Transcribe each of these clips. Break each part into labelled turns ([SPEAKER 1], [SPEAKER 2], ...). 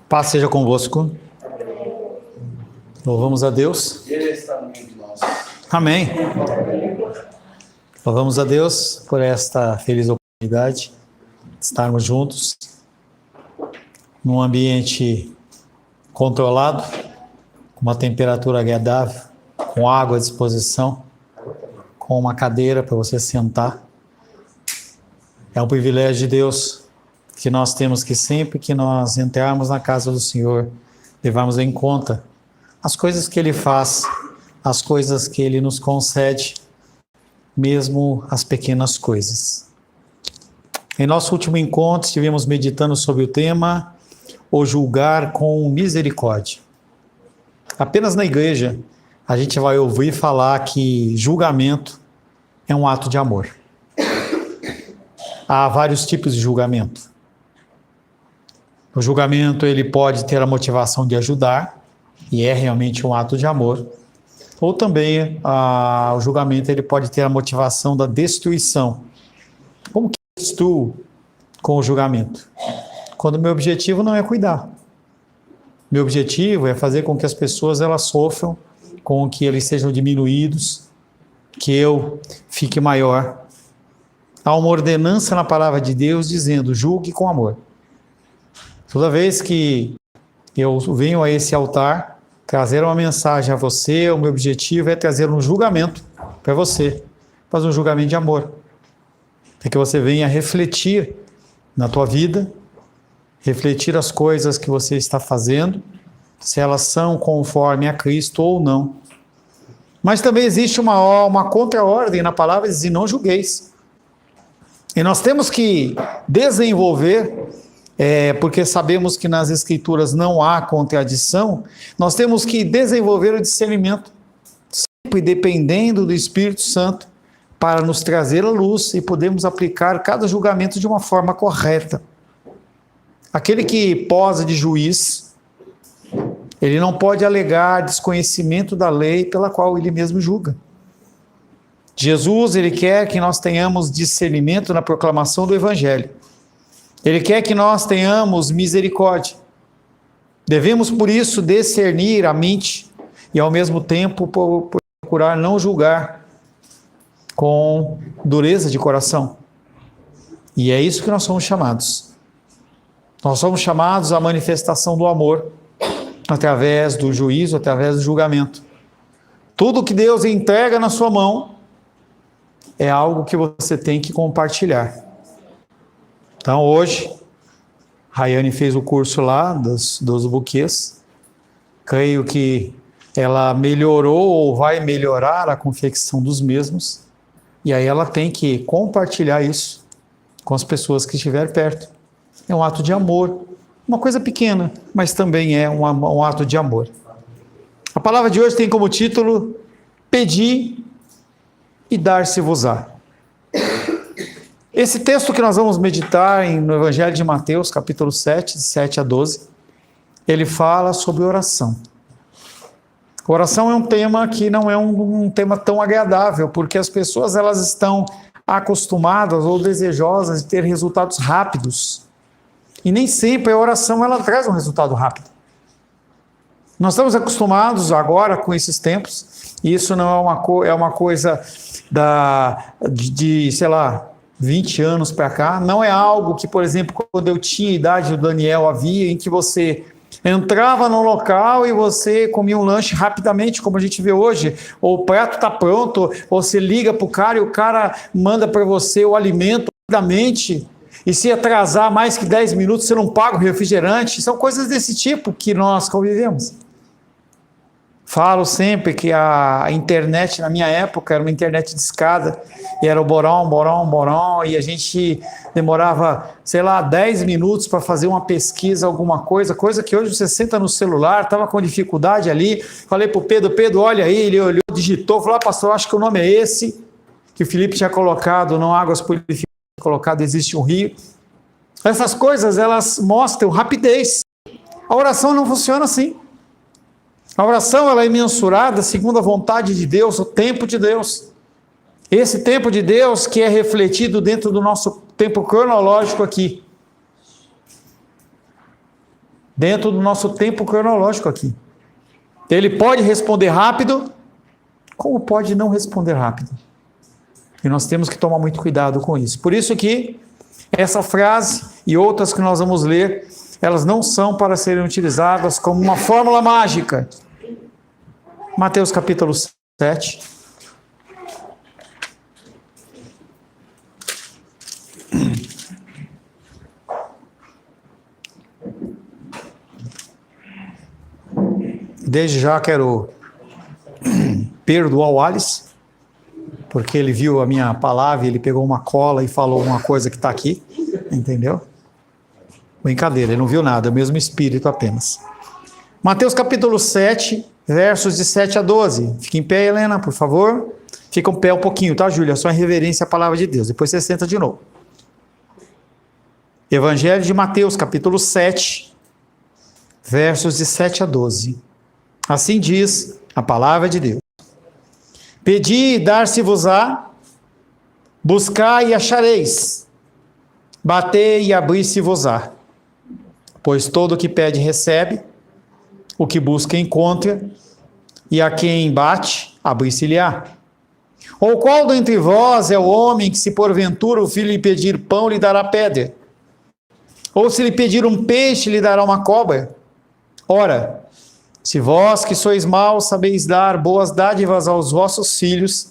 [SPEAKER 1] Paz seja convosco. Louvamos a Deus.
[SPEAKER 2] Ele está no meio de nós.
[SPEAKER 1] Amém. Louvamos a Deus por esta feliz oportunidade de estarmos juntos num ambiente controlado, com uma temperatura agradável, com água à disposição, com uma cadeira para você sentar. É um privilégio de Deus que nós temos que sempre que nós entrarmos na casa do Senhor, levarmos em conta as coisas que Ele faz, as coisas que Ele nos concede, mesmo as pequenas coisas. Em nosso último encontro, estivemos meditando sobre o tema O Julgar com Misericórdia. Apenas na igreja, a gente vai ouvir falar que julgamento é um ato de amor. Há vários tipos de julgamento. O julgamento ele pode ter a motivação de ajudar, e é realmente um ato de amor. Ou também o julgamento ele pode ter a motivação da destruição. Como que eu destruo com o julgamento? Quando o meu objetivo não é cuidar. Meu objetivo é fazer com que as pessoas elas sofram, com que eles sejam diminuídos, que eu fique maior. Há uma ordenança na palavra de Deus dizendo, julgue com amor. Toda vez que eu venho a esse altar, trazer uma mensagem a você, o meu objetivo é trazer um julgamento para você, mas um julgamento de amor. Para que você venha refletir na tua vida, refletir as coisas que você está fazendo, se elas são conforme a Cristo ou não. Mas também existe uma contra-ordem na palavra, diz, não julgueis. E nós temos que desenvolver, porque sabemos que nas Escrituras não há contradição, nós temos que desenvolver o discernimento, sempre dependendo do Espírito Santo, para nos trazer a luz e podermos aplicar cada julgamento de uma forma correta. Aquele que posa de juiz, ele não pode alegar desconhecimento da lei pela qual ele mesmo julga. Jesus, ele quer que nós tenhamos discernimento na proclamação do Evangelho. Ele quer que nós tenhamos misericórdia. Devemos, por isso, discernir a mente e, ao mesmo tempo, procurar não julgar com dureza de coração. E é isso que nós somos chamados. Nós somos chamados à manifestação do amor através do juízo, através do julgamento. Tudo que Deus entrega na sua mão é algo que você tem que compartilhar. Então hoje, Rayane fez o curso lá dos buquês. Creio que ela melhorou ou vai melhorar a confecção dos mesmos. E aí ela tem que compartilhar isso com as pessoas que estiverem perto. É um ato de amor. Uma coisa pequena, mas também é um ato de amor. A palavra de hoje tem como título Pedi e dar-se-vos-á. Esse texto que nós vamos meditar no Evangelho de Mateus, capítulo 7, de 7 a 12, ele fala sobre oração. Oração é um tema que não é um tema tão agradável, porque as pessoas elas estão acostumadas ou desejosas de ter resultados rápidos. E nem sempre a oração ela traz um resultado rápido. Nós estamos acostumados agora com esses tempos, e isso não é uma coisa de sei lá, 20 anos para cá, não é algo que, por exemplo, quando eu tinha a idade do Daniel havia, em que você entrava no local e você comia um lanche rapidamente, como a gente vê hoje, ou o prato está pronto, ou você liga para o cara e o cara manda para você o alimento rapidamente, e se atrasar mais que 10 minutos você não paga o refrigerante. São coisas desse tipo que nós convivemos. Falo sempre que a internet, na minha época, era uma internet de escada, e era o borão, e a gente demorava, sei lá, 10 minutos para fazer uma pesquisa, alguma coisa que hoje você senta no celular, estava com dificuldade ali, falei para o Pedro, olha aí, ele olhou, digitou, falou, pastor, acho que o nome é esse, que o Felipe tinha colocado, não águas purificadas, colocado, existe um rio. Essas coisas, elas mostram rapidez. A oração não funciona assim. A oração ela é mensurada segundo a vontade de Deus, o tempo de Deus. Esse tempo de Deus que é refletido dentro do nosso tempo cronológico aqui. dentro do nosso tempo cronológico aqui. Ele pode responder rápido, como pode não responder rápido. E nós temos que tomar muito cuidado com isso. Por isso que essa frase e outras que nós vamos ler, elas não são para serem utilizadas como uma fórmula mágica. Mateus capítulo 7. Desde já quero perdoar o Alice, porque ele viu a minha palavra, ele pegou uma cola e falou uma coisa que está aqui, entendeu? Brincadeira, ele não viu nada, é o mesmo espírito apenas. Mateus capítulo 7, versos de 7 a 12. Fica em pé, Helena, por favor. Fica em pé um pouquinho, tá, Júlia? Só em reverência à palavra de Deus. Depois você senta de novo. Evangelho de Mateus, capítulo 7, versos de 7 a 12. Assim diz a palavra de Deus. Pedi e dar-se-vos-á, buscai e achareis, batei e abrir-se-vos-á. Pois todo o que pede recebe, o que busca encontra, e a quem bate, abrir-se-lhe-á. Ou qual dentre vós é o homem que, se porventura o filho lhe pedir pão, lhe dará pedra? Ou se lhe pedir um peixe, lhe dará uma cobra? Ora, se vós que sois maus sabeis dar boas dádivas aos vossos filhos,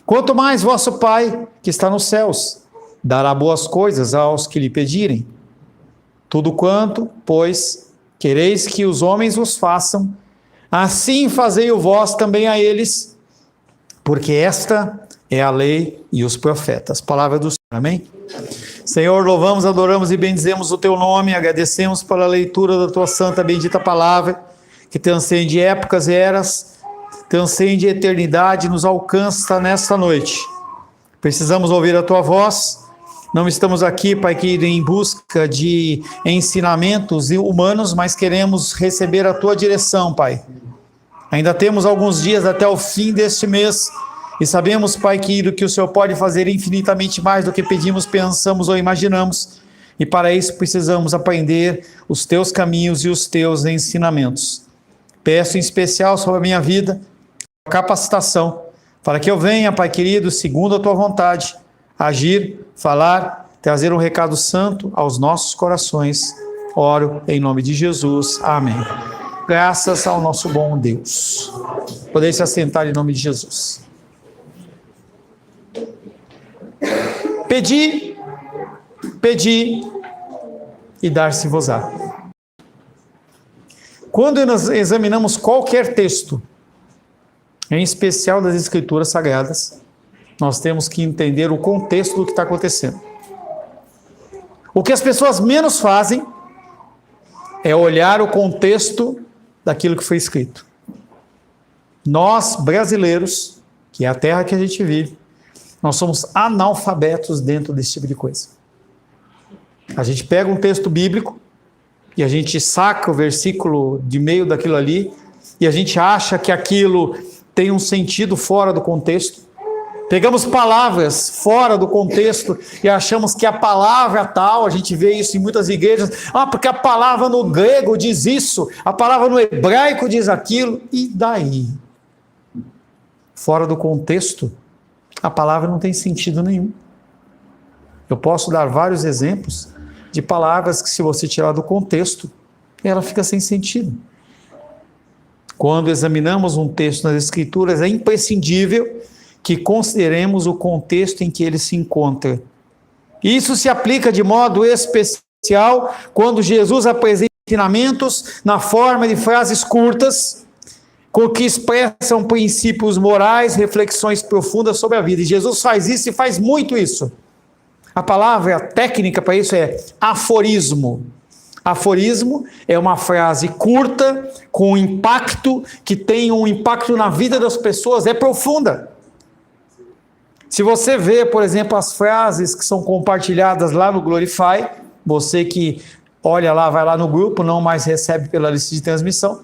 [SPEAKER 1] quanto mais vosso Pai, que está nos céus, dará boas coisas aos que lhe pedirem. Tudo quanto, pois, quereis que os homens vos façam, assim fazei-o vós também a eles, porque esta é a lei e os profetas. Palavra do Senhor, amém? Senhor, louvamos, adoramos e bendizemos o teu nome, agradecemos pela leitura da tua santa bendita palavra, que transcende épocas e eras, transcende a eternidade, nos alcança nesta noite. Precisamos ouvir a tua voz. Não estamos aqui, Pai querido, em busca de ensinamentos humanos, mas queremos receber a tua direção, Pai. Ainda temos alguns dias até o fim deste mês e sabemos, Pai querido, que o Senhor pode fazer infinitamente mais do que pedimos, pensamos ou imaginamos. E para isso precisamos aprender os teus caminhos e os teus ensinamentos. Peço em especial sobre a minha vida a capacitação, para que eu venha, Pai querido, segundo a tua vontade, agir, falar, trazer um recado santo aos nossos corações. Oro em nome de Jesus. Amém. Graças ao nosso bom Deus. Podeis se assentar em nome de Jesus. Pedi e dar-se-vos-á. Quando nós examinamos qualquer texto, em especial das Escrituras Sagradas, nós temos que entender o contexto do que está acontecendo. O que as pessoas menos fazem é olhar o contexto daquilo que foi escrito. Nós, brasileiros, que é a terra que a gente vive, nós somos analfabetos dentro desse tipo de coisa. A gente pega um texto bíblico e a gente saca o versículo de meio daquilo ali e a gente acha que aquilo tem um sentido fora do contexto. Pegamos palavras fora do contexto e achamos que a palavra tal, a gente vê isso em muitas igrejas, porque a palavra no grego diz isso, a palavra no hebraico diz aquilo, e daí? Fora do contexto, a palavra não tem sentido nenhum. Eu posso dar vários exemplos de palavras que, se você tirar do contexto, ela fica sem sentido. Quando examinamos um texto nas Escrituras, é imprescindível que consideremos o contexto em que ele se encontra. Isso se aplica de modo especial quando Jesus apresenta ensinamentos na forma de frases curtas, com que expressam princípios morais, reflexões profundas sobre a vida. E Jesus faz isso e faz muito isso. A palavra técnica para isso é aforismo. Aforismo é uma frase curta, com impacto, que tem um impacto na vida das pessoas, é profunda. Se você vê, por exemplo, as frases que são compartilhadas lá no Glorify, você que olha lá, vai lá no grupo, não mais recebe pela lista de transmissão,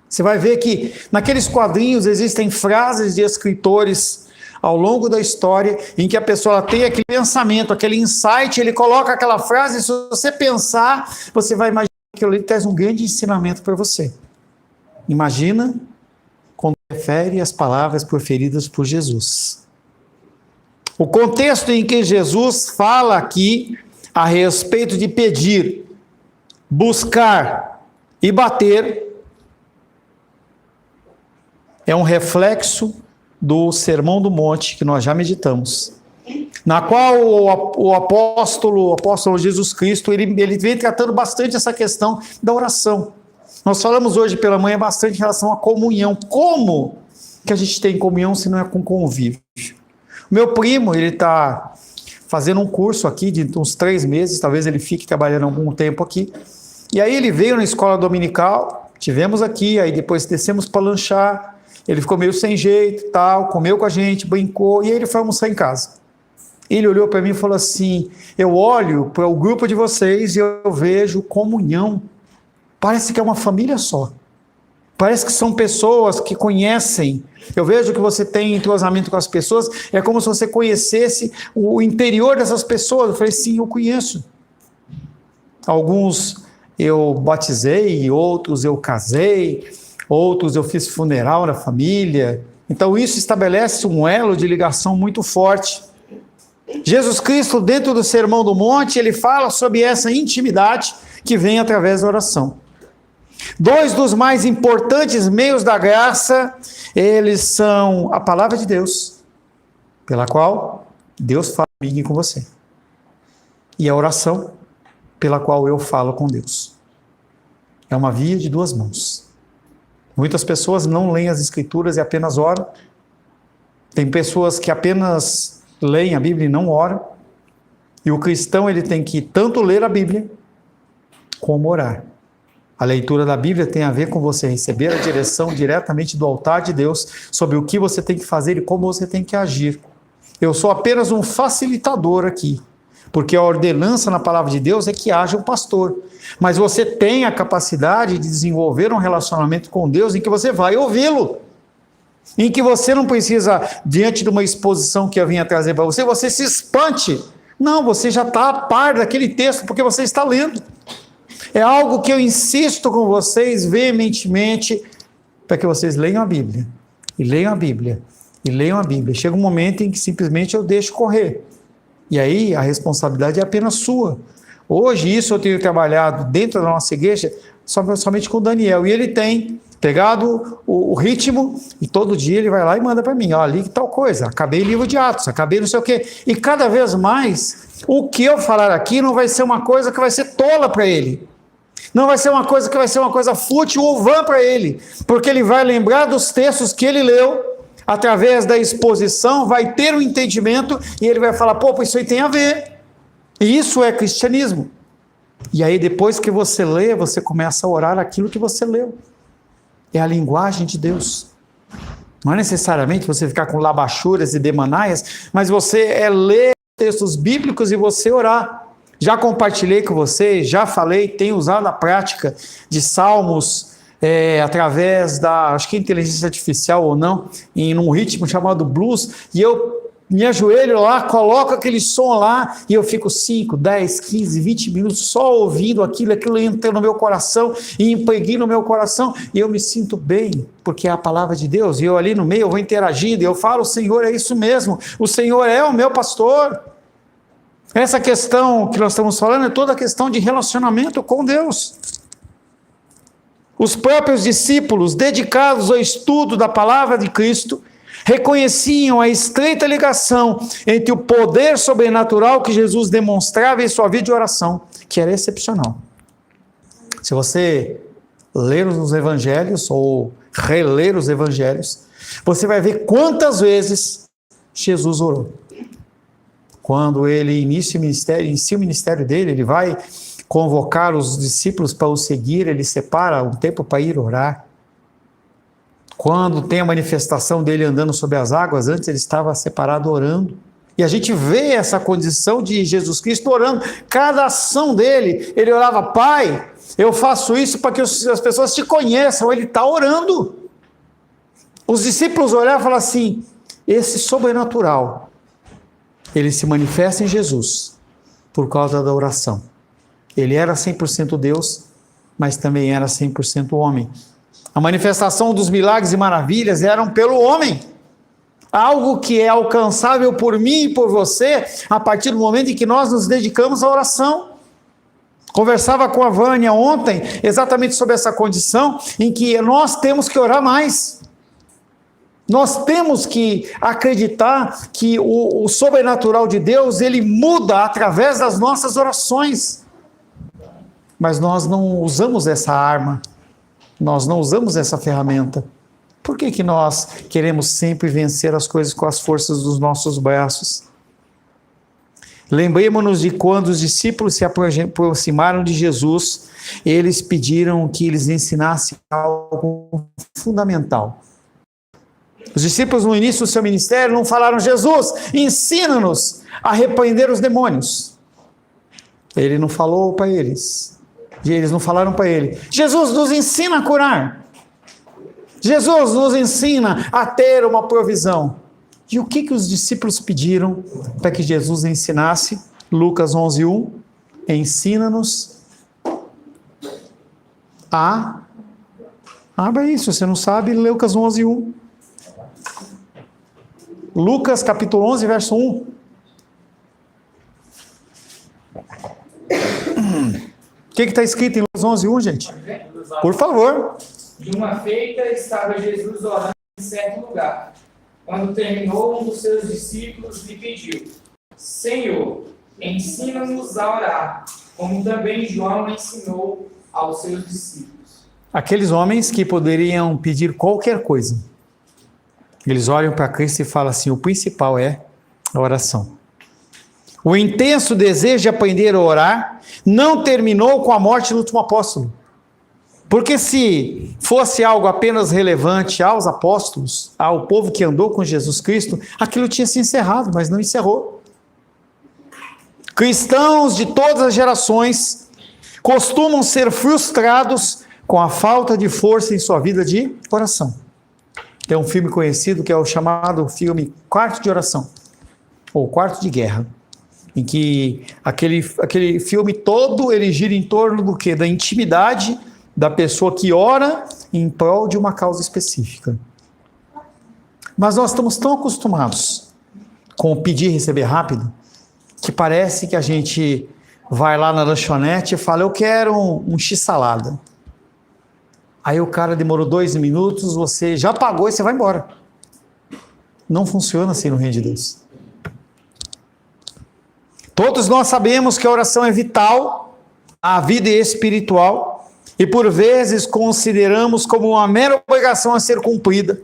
[SPEAKER 1] você vai ver que naqueles quadrinhos existem frases de escritores ao longo da história em que a pessoa tem aquele pensamento, aquele insight, ele coloca aquela frase, e se você pensar, você vai imaginar aquilo ali traz um grande ensinamento para você. Imagina quando refere as palavras proferidas por Jesus. O contexto em que Jesus fala aqui a respeito de pedir, buscar e bater é um reflexo do Sermão do Monte que nós já meditamos, na qual o apóstolo Jesus Cristo, ele vem tratando bastante essa questão da oração. Nós falamos hoje pela manhã bastante em relação à comunhão. Como que a gente tem comunhão se não é com convívio? O meu primo, ele está fazendo um curso aqui de uns 3 meses, talvez ele fique trabalhando algum tempo aqui, e aí ele veio na escola dominical, tivemos aqui, aí depois descemos para lanchar, ele ficou meio sem jeito, tal, comeu com a gente, brincou, e aí ele foi almoçar em casa. Ele olhou para mim e falou assim, eu olho para o grupo de vocês e eu vejo comunhão. Parece que é uma família só. Parece que são pessoas que conhecem. Eu vejo que você tem entrosamento com as pessoas, é como se você conhecesse o interior dessas pessoas. Eu falei, sim, eu conheço. Alguns eu batizei, outros eu casei, outros eu fiz funeral na família. Então isso estabelece um elo de ligação muito forte. Jesus Cristo, dentro do Sermão do Monte, ele fala sobre essa intimidade que vem através da oração. 2 dos mais importantes meios da graça, eles são a palavra de Deus, pela qual Deus fala comigo e com você, e a oração, pela qual eu falo com Deus. É uma via de 2 mãos. Muitas pessoas não leem as Escrituras e apenas oram. Tem pessoas que apenas leem a Bíblia e não oram. E o cristão, ele tem que tanto ler a Bíblia como orar. A leitura da Bíblia tem a ver com você receber a direção diretamente do altar de Deus sobre o que você tem que fazer e como você tem que agir. Eu sou apenas um facilitador aqui, porque a ordenança na palavra de Deus é que haja um pastor. Mas você tem a capacidade de desenvolver um relacionamento com Deus em que você vai ouvi-lo. Em que você não precisa, diante de uma exposição que eu vinha trazer para você, você se espante. Não, você já está a par daquele texto, porque você está lendo. É algo que eu insisto com vocês veementemente, para que vocês leiam a Bíblia, e leiam a Bíblia, e leiam a Bíblia. Chega um momento em que simplesmente eu deixo correr. E aí a responsabilidade é apenas sua. Hoje isso eu tenho trabalhado dentro da nossa igreja, somente com o Daniel, e ele tem pegado o ritmo, e todo dia ele vai lá e manda para mim, ó, li tal coisa, acabei o livro de Atos, acabei não sei o quê, e cada vez mais, o que eu falar aqui não vai ser uma coisa que vai ser tola para ele, não vai ser uma coisa que vai ser uma coisa fútil ou vã para ele, porque ele vai lembrar dos textos que ele leu, através da exposição, vai ter um entendimento, e ele vai falar, pô, isso aí tem a ver, e isso é cristianismo. E aí depois que você lê, você começa a orar aquilo que você leu. É a linguagem de Deus. Não é necessariamente você ficar com labachuras e demanaias, mas você ler textos bíblicos e você orar. Já compartilhei com vocês, já falei, tenho usado a prática de salmos através da, acho que inteligência artificial ou não, em um ritmo chamado blues, e eu me ajoelho lá, coloco aquele som lá, e eu fico 5, 10, 15, 20 minutos só ouvindo aquilo entra no meu coração, e impregna no meu coração, e eu me sinto bem, porque é a palavra de Deus, e eu ali no meio, eu vou interagindo, e eu falo, o Senhor é isso mesmo, o Senhor é o meu pastor. Essa questão que nós estamos falando é toda a questão de relacionamento com Deus. Os próprios discípulos, dedicados ao estudo da palavra de Cristo, reconheciam a estreita ligação entre o poder sobrenatural que Jesus demonstrava em sua vida de oração, que era excepcional. Se você ler os evangelhos ou reler os evangelhos, você vai ver quantas vezes Jesus orou. Quando ele inicia o ministério dele, ele vai convocar os discípulos para o seguir, ele separa um tempo para ir orar. Quando tem a manifestação dele andando sobre as águas, antes ele estava separado orando. E a gente vê essa condição de Jesus Cristo orando. Cada ação dele, ele orava, Pai, eu faço isso para que as pessoas te conheçam. Ele está orando. Os discípulos olhavam e falavam assim, esse sobrenatural, ele se manifesta em Jesus por causa da oração. Ele era 100% Deus, mas também era 100% homem. A manifestação dos milagres e maravilhas eram pelo homem. Algo que é alcançável por mim e por você, a partir do momento em que nós nos dedicamos à oração. Conversava com a Vânia ontem, exatamente sobre essa condição, em que nós temos que orar mais. Nós temos que acreditar que o sobrenatural de Deus, ele muda através das nossas orações. Mas nós não usamos essa arma, nós não usamos essa ferramenta. Por que nós queremos sempre vencer as coisas com as forças dos nossos braços? Lembremos-nos de quando os discípulos se aproximaram de Jesus, eles pediram que eles ensinassem algo fundamental. Os discípulos no início do seu ministério não falaram: Jesus, ensina-nos a repreender os demônios. Ele não falou para eles. Eles não falaram para ele: Jesus, nos ensina a curar. Jesus nos ensina a ter uma provisão. E o que os discípulos pediram para que Jesus ensinasse? Lucas 11:1, ensina-nos a... Abra isso, você não sabe, Lucas 11:1. Lucas capítulo 11, verso 1. O que está escrito em Lucas 11:1, gente? Por favor.
[SPEAKER 2] De uma feita estava Jesus orando em certo lugar. Quando terminou, um dos seus discípulos lhe pediu: Senhor, ensina-nos a orar, como também João ensinou aos seus discípulos.
[SPEAKER 1] Aqueles homens que poderiam pedir qualquer coisa, eles olham para Cristo e falam assim: o principal é a oração. O intenso desejo de aprender a orar não terminou com a morte do último apóstolo. Porque se fosse algo apenas relevante aos apóstolos, ao povo que andou com Jesus Cristo, aquilo tinha se encerrado, mas não encerrou. Cristãos de todas as gerações costumam ser frustrados com a falta de força em sua vida de oração. Tem um filme conhecido que é o chamado filme Quarto de Oração, ou Quarto de Guerra, em que aquele filme todo ele gira em torno do quê? Da intimidade da pessoa que ora em prol de uma causa específica. Mas nós estamos tão acostumados com o pedir e receber rápido, que parece que a gente vai lá na lanchonete e fala: eu quero um x-salada. Aí o cara demorou 2 minutos, você já pagou e você vai embora. Não funciona assim no reino de Deus. Todos nós sabemos que a oração é vital à vida espiritual, e por vezes consideramos como uma mera obrigação a ser cumprida,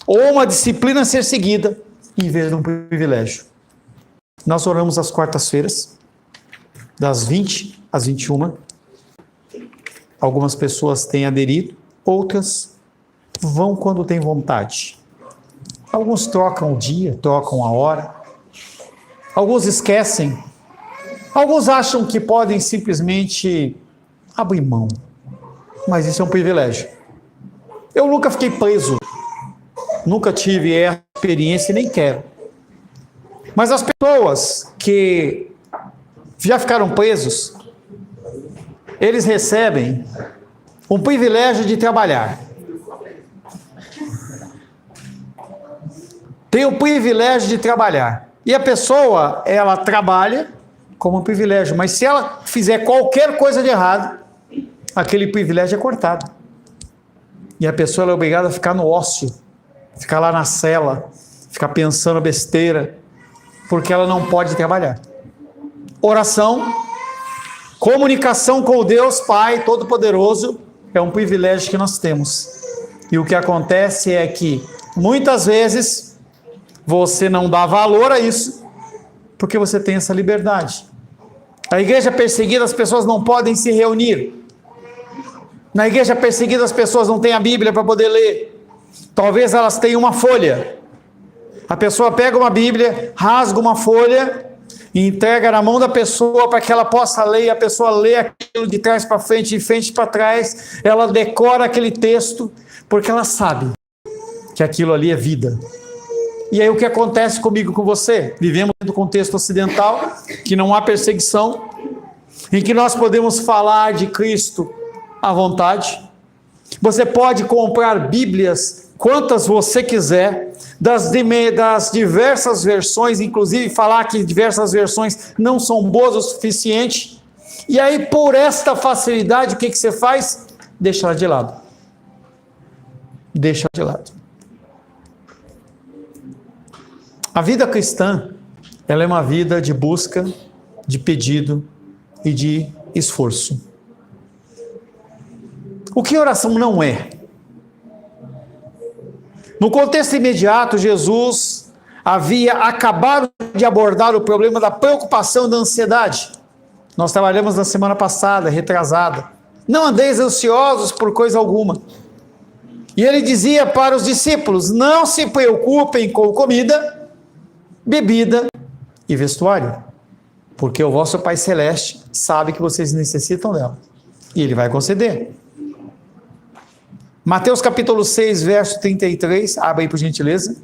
[SPEAKER 1] ou uma disciplina a ser seguida, em vez de um privilégio. Nós oramos às quartas-feiras, das 20 às 21. Algumas pessoas têm aderido, outras vão quando têm vontade. Alguns trocam o dia, trocam a hora. Alguns esquecem. Alguns acham que podem simplesmente abrir mão. Mas isso é um privilégio. Eu nunca fiquei preso. Nunca tive essa experiência e nem quero. Mas as pessoas que já ficaram presos, eles recebem um privilégio de trabalhar. Tem o privilégio de trabalhar. E a pessoa, ela trabalha como um privilégio. Mas se ela fizer qualquer coisa de errado, aquele privilégio é cortado. E a pessoa é obrigada a ficar no ócio, ficar lá na cela, ficar pensando besteira, porque ela não pode trabalhar. Oração, comunicação com o Deus Pai Todo-Poderoso é um privilégio que nós temos. E o que acontece é que, muitas vezes, você não dá valor a isso, porque você tem essa liberdade. A igreja perseguida, as pessoas não podem se reunir. Na igreja perseguida, as pessoas não têm a Bíblia para poder ler. Talvez elas tenham uma folha. A pessoa pega uma Bíblia, rasga uma folha e entrega na mão da pessoa para que ela possa ler, e a pessoa lê aquilo de trás para frente, de frente para trás, ela decora aquele texto, porque ela sabe que aquilo ali é vida. E aí o que acontece comigo, com você? Vivemos no contexto ocidental, que não há perseguição, em que nós podemos falar de Cristo à vontade. Você pode comprar Bíblias quantas você quiser, das diversas versões, inclusive falar que diversas versões não são boas o suficiente. E aí, por esta facilidade, o que você faz? Deixa ela de lado. Deixa de lado. A vida cristã, ela é uma vida de busca, de pedido e de esforço. O que oração não é? No contexto imediato, Jesus havia acabado de abordar o problema da preocupação e da ansiedade. Nós trabalhamos na semana passada, retrasada. Não andeis ansiosos por coisa alguma. E ele dizia para os discípulos, não se preocupem com comida, bebida e vestuário, porque o vosso Pai Celeste sabe que vocês necessitam dela, e Ele vai conceder. Mateus capítulo 6, verso 33, abre aí por gentileza.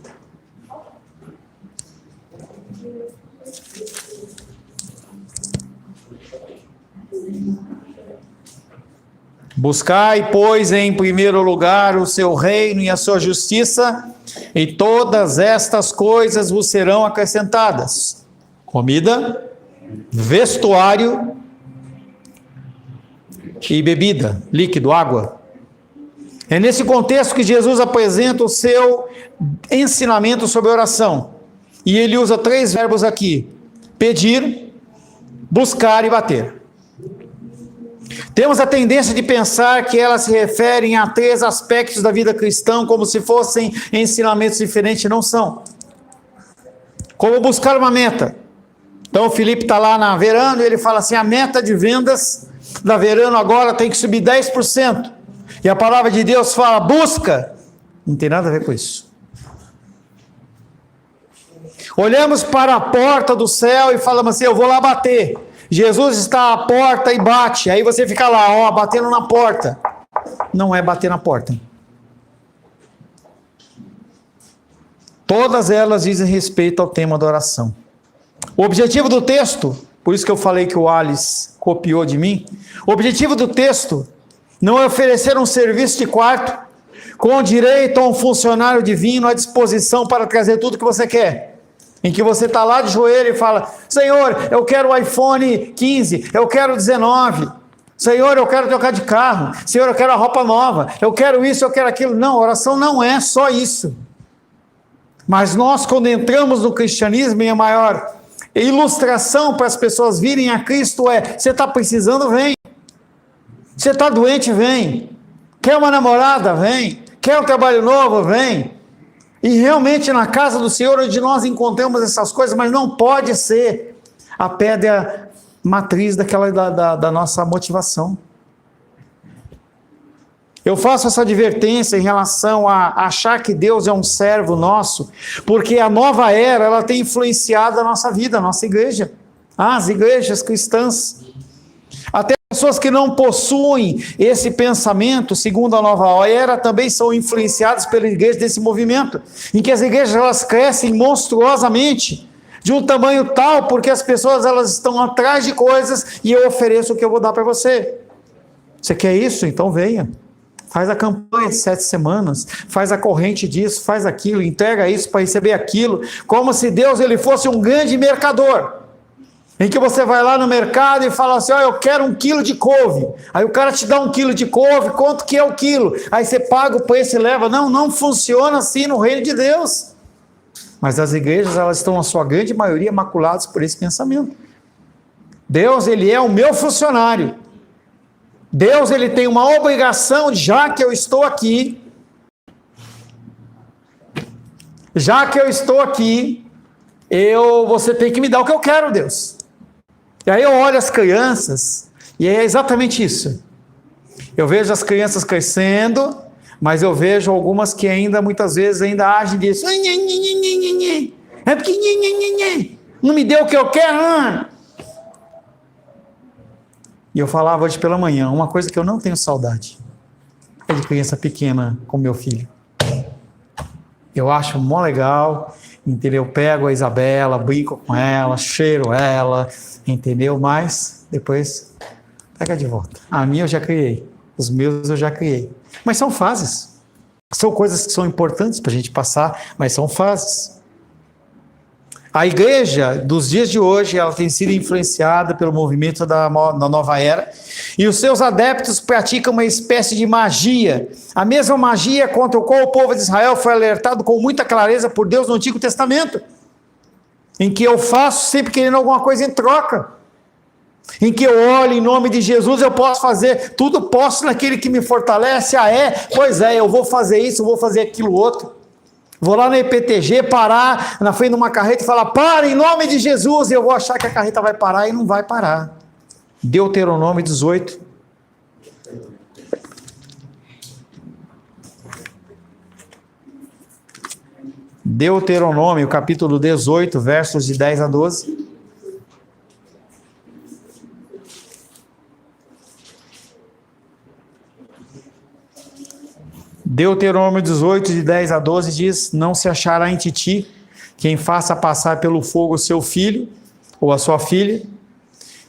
[SPEAKER 1] Buscai, pois, em primeiro lugar o seu reino e a sua justiça, e todas estas coisas vos serão acrescentadas. Comida, vestuário e bebida, líquido, água. É nesse contexto que Jesus apresenta o seu ensinamento sobre oração. E ele usa 3 verbos aqui: pedir, buscar e bater. Temos a tendência de pensar que elas se referem a 3 aspectos da vida cristã, como se fossem ensinamentos diferentes, não são. Como buscar uma meta. Então o Felipe está lá na Verano e ele fala assim, a meta de vendas da Verano agora tem que subir 10%. E a palavra de Deus fala, busca. Não tem nada a ver com isso. Olhamos para a porta do céu e falamos assim, eu vou lá bater. Jesus está à porta e bate. Aí você fica lá, ó, batendo na porta. Não é bater na porta. Todas elas dizem respeito ao tema da oração. O objetivo do texto, por isso que eu falei que o Alice copiou de mim, o objetivo do texto não é oferecer um serviço de quarto com direito a um funcionário divino à disposição para trazer tudo que você quer. Em que você está lá de joelho e fala, Senhor, eu quero o iPhone 15, eu quero o 19, Senhor, eu quero trocar de carro, Senhor, eu quero a roupa nova, eu quero isso, eu quero aquilo. Não, oração não é só isso. Mas nós, quando entramos no cristianismo, em a maior ilustração para as pessoas virem a Cristo é, você está precisando, vem. Você está doente, vem. Quer uma namorada, vem. Quer um trabalho novo, vem. E realmente na casa do Senhor, onde nós encontramos essas coisas, mas não pode ser a pedra matriz da nossa motivação. Eu faço essa advertência em relação a achar que Deus é um servo nosso, porque a nova era, ela tem influenciado a nossa vida, a nossa igreja, as igrejas cristãs. Até pessoas que não possuem esse pensamento, segundo a nova era, também são influenciadas pela igreja desse movimento, em que as igrejas elas crescem monstruosamente, de um tamanho tal, porque as pessoas elas estão atrás de coisas, e eu ofereço o que eu vou dar para você. Você quer isso? Então venha. Faz a campanha de 7 semanas, faz a corrente disso, faz aquilo, entrega isso para receber aquilo, como se Deus ele fosse um grande mercador. Em que você vai lá no mercado e fala assim, ó, eu quero 1 quilo de couve. Aí o cara te dá 1 quilo de couve, quanto que é o quilo? Aí você paga o preço e leva. Não, não funciona assim no reino de Deus. Mas as igrejas, elas estão, na sua grande maioria, maculadas por esse pensamento. Deus, ele é o meu funcionário. Deus, ele tem uma obrigação, já que eu estou aqui, você tem que me dar o que eu quero, Deus. E aí eu olho as crianças, e é exatamente isso. Eu vejo as crianças crescendo, mas eu vejo algumas que ainda, muitas vezes, ainda agem disso. É porque não me deu o que eu quero. E eu falava hoje pela manhã, uma coisa que eu não tenho saudade, é de criança pequena com meu filho. Eu acho mó legal, entendeu? Eu pego a Isabela, brinco com ela, cheiro ela, entendeu? Mas depois pega de volta. A minha eu já criei. os meus eu já criei. Mas são fases. São coisas que são importantes para a gente passar, mas são fases. A igreja dos dias de hoje, ela tem sido influenciada pelo movimento da nova era, e os seus adeptos praticam uma espécie de magia, a mesma magia contra a qual o povo de Israel foi alertado com muita clareza por Deus no Antigo Testamento, em que eu faço sempre querendo alguma coisa em troca, em que eu olho em nome de Jesus, eu posso fazer, tudo posso naquele que me fortalece. Pois é, eu vou fazer isso, eu vou fazer aquilo outro. Vou lá na EPTG, parar na frente de uma carreta e falar, para em nome de Jesus, e eu vou achar que a carreta vai parar e não vai parar. Deuteronômio 18. Deuteronômio, capítulo 18, versos de 10 a 12. Deuteronômio 18, de 10 a 12 diz, não se achará em ti quem faça passar pelo fogo seu filho ou a sua filha,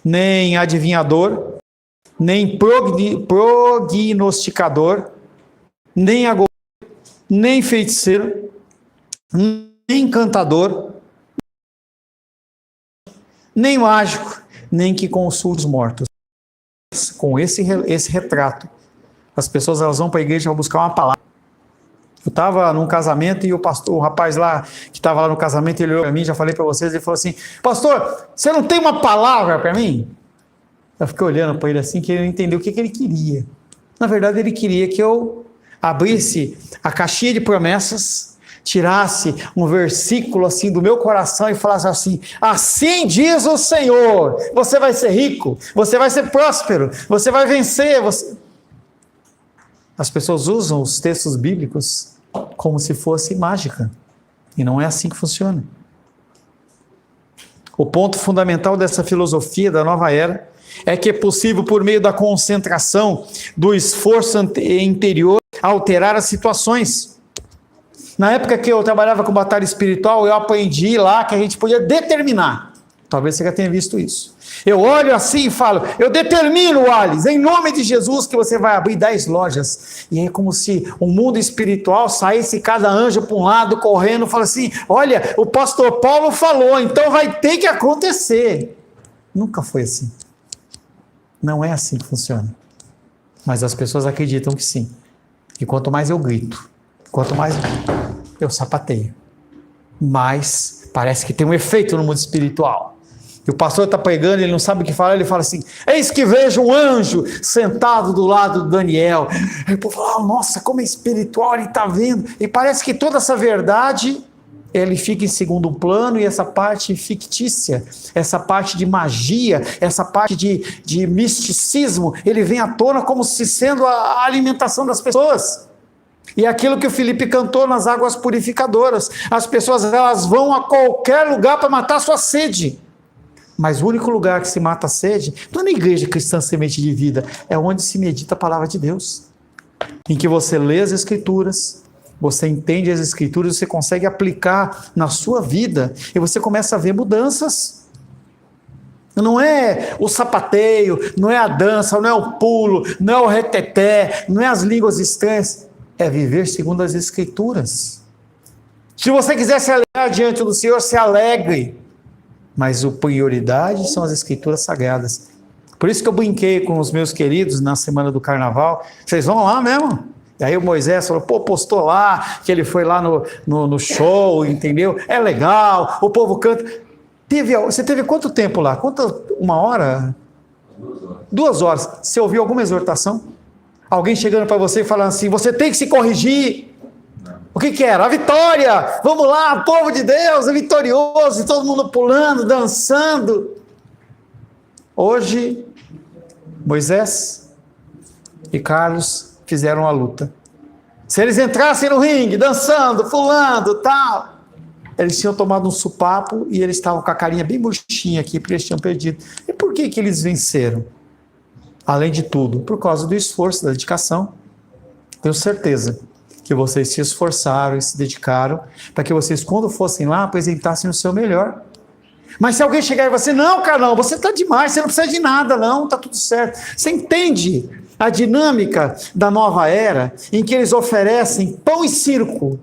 [SPEAKER 1] nem adivinhador, nem prognosticador, nem agorero, nem feiticeiro, nem encantador, nem mágico, nem que consulte os mortos. Com esse retrato, as pessoas elas vão para a igreja buscar uma palavra. Eu estava num casamento e o rapaz lá, que estava lá no casamento, ele olhou para mim, já falei para vocês, ele falou assim, pastor, você não tem uma palavra para mim? Eu fiquei olhando para ele assim, querendo entender o que ele queria. Na verdade, ele queria que eu abrisse a caixinha de promessas, tirasse um versículo assim do meu coração e falasse assim, assim diz o Senhor, você vai ser rico, você vai ser próspero, você vai vencer, As pessoas usam os textos bíblicos como se fosse mágica. E não é assim que funciona. O ponto fundamental dessa filosofia da nova era é que é possível, por meio da concentração, do esforço interior, alterar as situações. Na época que eu trabalhava com batalha espiritual, eu aprendi lá que a gente podia determinar. Talvez você já tenha visto isso. Eu olho assim e falo, eu determino, Alice, em nome de Jesus, que você vai abrir 10 lojas. E é como se o mundo espiritual saísse cada anjo para um lado, correndo, fala assim, olha, o pastor Paulo falou, então vai ter que acontecer. Nunca foi assim. Não é assim que funciona. Mas as pessoas acreditam que sim. E quanto mais eu grito, quanto mais eu sapateio, mais parece que tem um efeito no mundo espiritual. E o pastor está pregando, ele não sabe o que falar, ele fala assim, eis que vejo um anjo sentado do lado do Daniel. Aí o povo fala, nossa, como é espiritual, ele está vendo. E parece que toda essa verdade, ele fica em segundo plano, e essa parte fictícia, essa parte de magia, essa parte de misticismo, ele vem à tona como se sendo a alimentação das pessoas. E aquilo que o Felipe cantou nas águas purificadoras, as pessoas elas vão a qualquer lugar para matar a sua sede. Mas o único lugar que se mata a sede não é na igreja cristã Semente de Vida, é onde se medita a palavra de Deus, em que você lê as escrituras, você entende as escrituras, você consegue aplicar na sua vida e você começa a ver mudanças. Não é o sapateio, não é a dança, não é o pulo, não é o reteté, não é as línguas estranhas, é viver segundo as escrituras. Se você quiser se alegrar diante do Senhor, se alegre. Mas a prioridade são as escrituras sagradas. Por isso que eu brinquei com os meus queridos na semana do carnaval. Vocês vão lá mesmo? E aí o Moisés falou, postou lá, que ele foi lá no show, entendeu? É legal, o povo canta. Você teve quanto tempo lá? Uma hora? 2 horas. Você ouviu alguma exortação? Alguém chegando para você e falando assim, você tem que se corrigir. O que era? A vitória! Vamos lá, povo de Deus, é vitorioso, e todo mundo pulando, dançando. Hoje, Moisés e Carlos fizeram a luta. Se eles entrassem no ringue, dançando, pulando, tal, eles tinham tomado um supapo e eles estavam com a carinha bem murchinha aqui, porque eles tinham perdido. E por que eles venceram? Além de tudo, por causa do esforço, da dedicação. Tenho certeza que vocês se esforçaram e se dedicaram para que vocês, quando fossem lá, apresentassem o seu melhor. Mas se alguém chegar e falar assim, não, Carlão, você está demais, você não precisa de nada, não, está tudo certo. Você entende a dinâmica da nova era, em que eles oferecem pão e circo.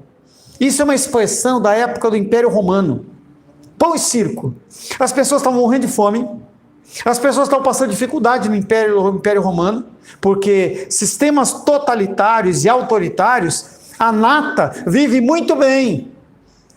[SPEAKER 1] Isso é uma expressão da época do Império Romano. Pão e circo. As pessoas estavam morrendo de fome, as pessoas estavam passando dificuldade no Império Romano, porque sistemas totalitários e autoritários, a nata vive muito bem.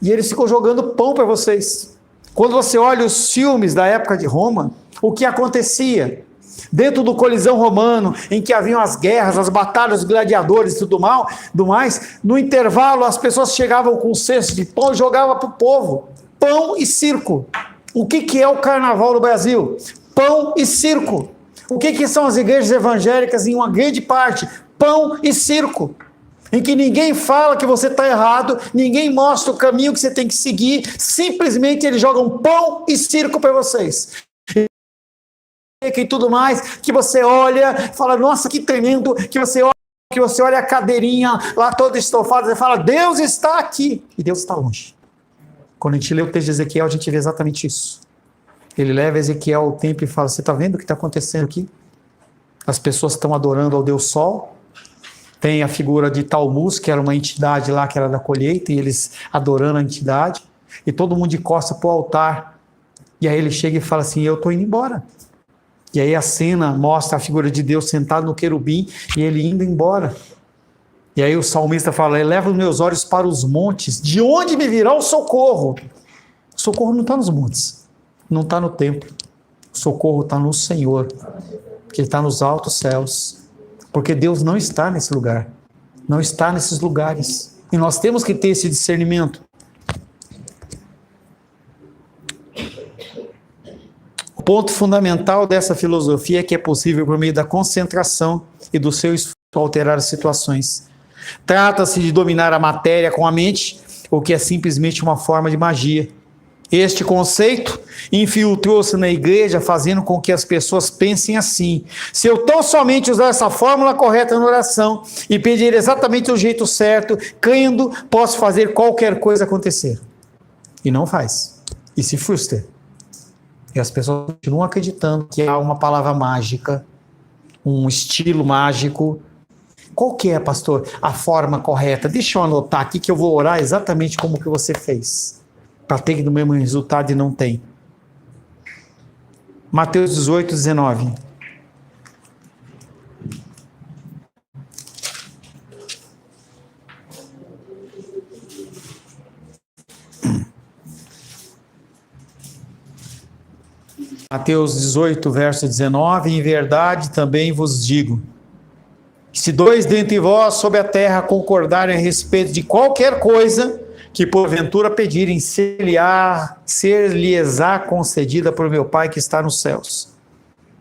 [SPEAKER 1] E eles ficam jogando pão para vocês. Quando você olha os filmes da época de Roma, o que acontecia? Dentro do Coliseu Romano, em que haviam as guerras, as batalhas, os gladiadores e tudo mais, no intervalo as pessoas chegavam com um cesto de pão e jogavam para o povo. Pão e circo. O que é o carnaval no Brasil? Pão e circo. O que são as igrejas evangélicas em uma grande parte? Pão e circo. Em que ninguém fala que você está errado, ninguém mostra o caminho que você tem que seguir, simplesmente eles jogam pão e circo para vocês. E tudo mais, que você olha, fala, nossa, que tremendo, que você olha a cadeirinha lá toda estofada, e fala, Deus está aqui, e Deus está longe. Quando a gente lê o texto de Ezequiel, a gente vê exatamente isso. Ele leva Ezequiel ao templo e fala, você está vendo o que está acontecendo aqui? As pessoas estão adorando ao Deus Sol, tem a figura de Talmuz, que era uma entidade lá, que era da colheita, e eles adorando a entidade, e todo mundo de costa para o altar, e aí ele chega e fala assim, eu estou indo embora. E aí a cena mostra a figura de Deus sentado no querubim e ele indo embora. E aí o salmista fala, eleva os meus olhos para os montes, de onde me virá o socorro? O socorro não está nos montes, não está no templo. O socorro está no Senhor, que Ele está nos altos céus. Porque Deus não está nesse lugar, não está nesses lugares. E nós temos que ter esse discernimento. O ponto fundamental dessa filosofia é que é possível, por meio da concentração e do seu esforço, alterar as situações. Trata-se de dominar a matéria com a mente, o que é simplesmente uma forma de magia. Este conceito infiltrou-se na igreja, fazendo com que as pessoas pensem assim: se eu tão somente usar essa fórmula correta na oração e pedir exatamente o jeito certo, crendo, posso fazer qualquer coisa acontecer. E não faz. E se frustra. E as pessoas continuam acreditando que há uma palavra mágica, um estilo mágico. Qual que é, pastor, a forma correta? Deixa eu anotar aqui que eu vou orar exatamente como que você fez. Para ter do mesmo resultado e não tem. Mateus 18, 19. Mateus 18, verso 19, em verdade também vos digo, que se dois dentre vós sobre a terra concordarem a respeito de qualquer coisa, que porventura pedirem, ser-lhes-á concedida por meu Pai que está nos céus.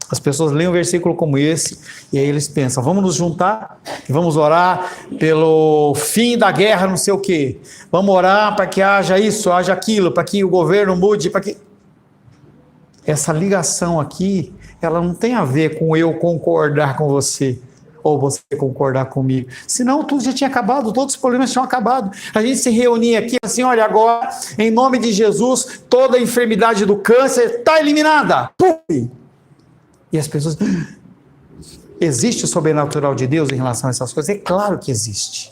[SPEAKER 1] As pessoas leem um versículo como esse, e aí eles pensam, vamos nos juntar, e vamos orar pelo fim da guerra, não sei o quê. Vamos orar para que haja isso, haja aquilo, para que o governo mude, para que... Essa ligação aqui, ela não tem a ver com eu concordar com você, ou você concordar comigo. Senão tudo já tinha acabado, todos os problemas tinham acabado. A gente se reunia aqui assim, olha, agora, em nome de Jesus, toda a enfermidade do câncer está eliminada. Pum! E as pessoas... Existe o sobrenatural de Deus em relação a essas coisas? É claro que existe.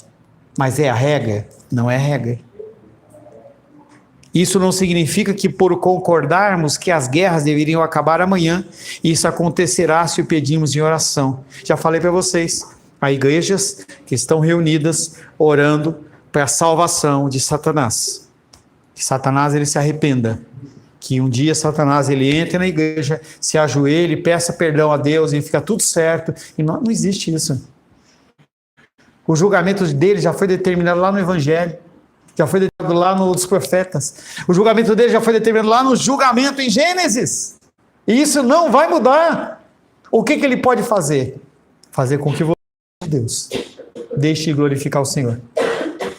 [SPEAKER 1] Mas é a regra? Não é a regra. Isso não significa que por concordarmos que as guerras deveriam acabar amanhã, isso acontecerá se o pedimos em oração. Já falei para vocês, há igrejas que estão reunidas orando para a salvação de Satanás. Que Satanás ele se arrependa. Que um dia Satanás ele entre na igreja, se ajoelhe, peça perdão a Deus e fica tudo certo. E não existe isso. O julgamento dele já foi determinado lá no Evangelho. Já foi determinado lá nos profetas. O julgamento dele já foi determinado lá no julgamento em Gênesis. E isso não vai mudar. O que ele pode fazer? Fazer com que você, Deus, deixe de glorificar o Senhor.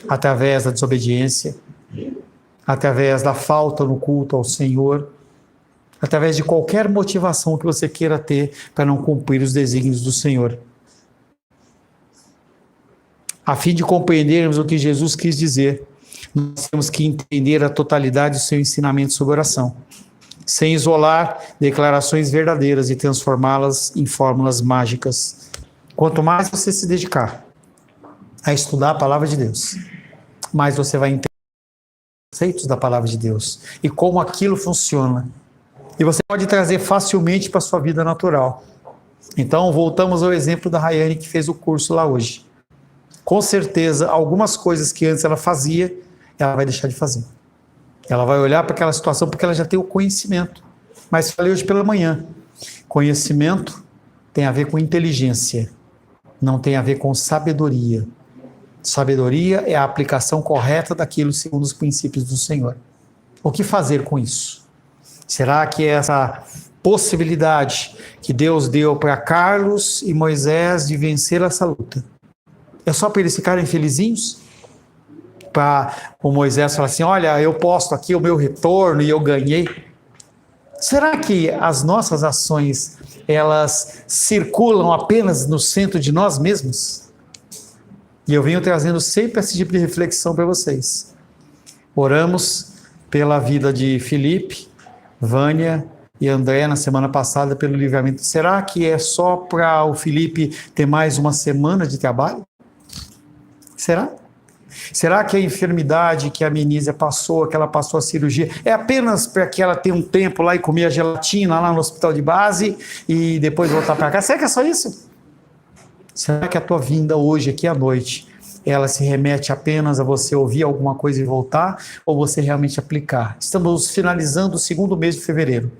[SPEAKER 1] Através da desobediência, através da falta no culto ao Senhor, através de qualquer motivação que você queira ter para não cumprir os desígnios do Senhor. A fim de compreendermos o que Jesus quis dizer, nós temos que entender a totalidade do seu ensinamento sobre oração, sem isolar declarações verdadeiras e transformá-las em fórmulas mágicas. Quanto mais você se dedicar a estudar a palavra de Deus, mais você vai entender os conceitos da palavra de Deus e como aquilo funciona. E você pode trazer facilmente para a sua vida natural. Então, voltamos ao exemplo da Rayane que fez o curso lá hoje. Com certeza, algumas coisas que antes ela fazia, ela vai deixar de fazer. Ela vai olhar para aquela situação porque ela já tem o conhecimento. Mas falei hoje pela manhã, conhecimento tem a ver com inteligência, não tem a ver com sabedoria. Sabedoria é a aplicação correta daquilo segundo os princípios do Senhor. O que fazer com isso? Será que essa possibilidade que Deus deu para Carlos e Moisés de vencer essa luta é só para eles ficarem felizinhos? Para o Moisés falar assim, olha, eu posto aqui o meu retorno e eu ganhei. Será que as nossas ações, elas circulam apenas no centro de nós mesmos? E eu venho trazendo sempre esse tipo de reflexão para vocês. Oramos pela vida de Felipe, Vânia e André na semana passada pelo livramento. Será que é só para o Felipe ter mais uma semana de trabalho? Será? Será que a enfermidade que a Menísia passou, que ela passou a cirurgia, é apenas para que ela tenha um tempo lá e comer a gelatina lá no hospital de base e depois voltar para cá? Será que é só isso? Será que a tua vinda hoje, aqui à noite, ela se remete apenas a você ouvir alguma coisa e voltar, ou você realmente aplicar? Estamos finalizando o segundo mês de fevereiro.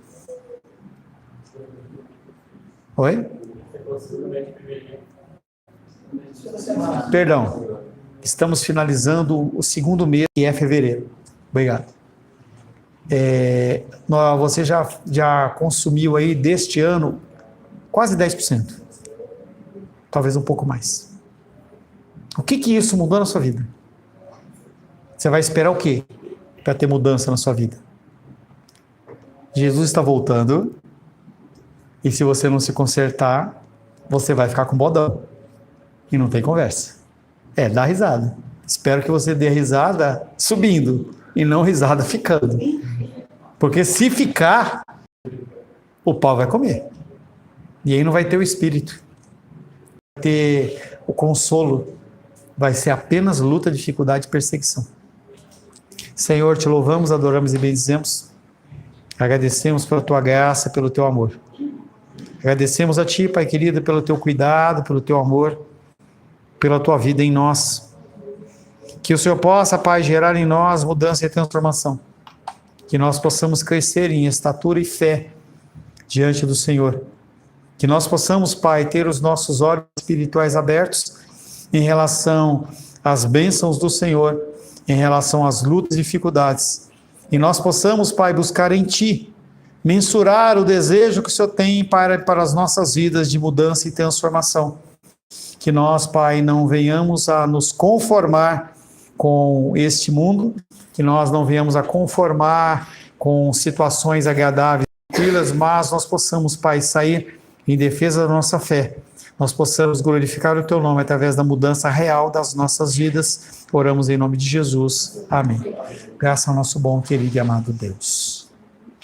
[SPEAKER 1] Oi? Perdão. Estamos finalizando o segundo mês, que é fevereiro. Obrigado. Você já consumiu aí deste ano quase 10%. Talvez um pouco mais. O que isso mudou na sua vida? Você vai esperar o quê para ter mudança na sua vida? Jesus está voltando e se você não se consertar, você vai ficar com bodão. E não tem conversa. Dá risada. Espero que você dê risada subindo e não risada ficando. Porque se ficar, o pau vai comer. E aí não vai ter o espírito. Vai ter o consolo. Vai ser apenas luta, dificuldade e perseguição. Senhor, te louvamos, adoramos e bendizemos. Agradecemos pela tua graça, pelo teu amor. Agradecemos a ti, Pai querido, pelo teu cuidado, pelo teu amor, pela tua vida em nós. Que o Senhor possa, Pai, gerar em nós mudança e transformação. Que nós possamos crescer em estatura e fé diante do Senhor. Que nós possamos, Pai, ter os nossos olhos espirituais abertos em relação às bênçãos do Senhor, em relação às lutas e dificuldades. E nós possamos, Pai, buscar em Ti, mensurar o desejo que o Senhor tem para as nossas vidas de mudança e transformação. Que nós, Pai, não venhamos a nos conformar com este mundo, que nós não venhamos a conformar com situações agradáveis, tranquilas, mas nós possamos, Pai, sair em defesa da nossa fé. Nós possamos glorificar o Teu nome através da mudança real das nossas vidas. Oramos em nome de Jesus. Amém. Graças ao nosso bom, querido e amado Deus.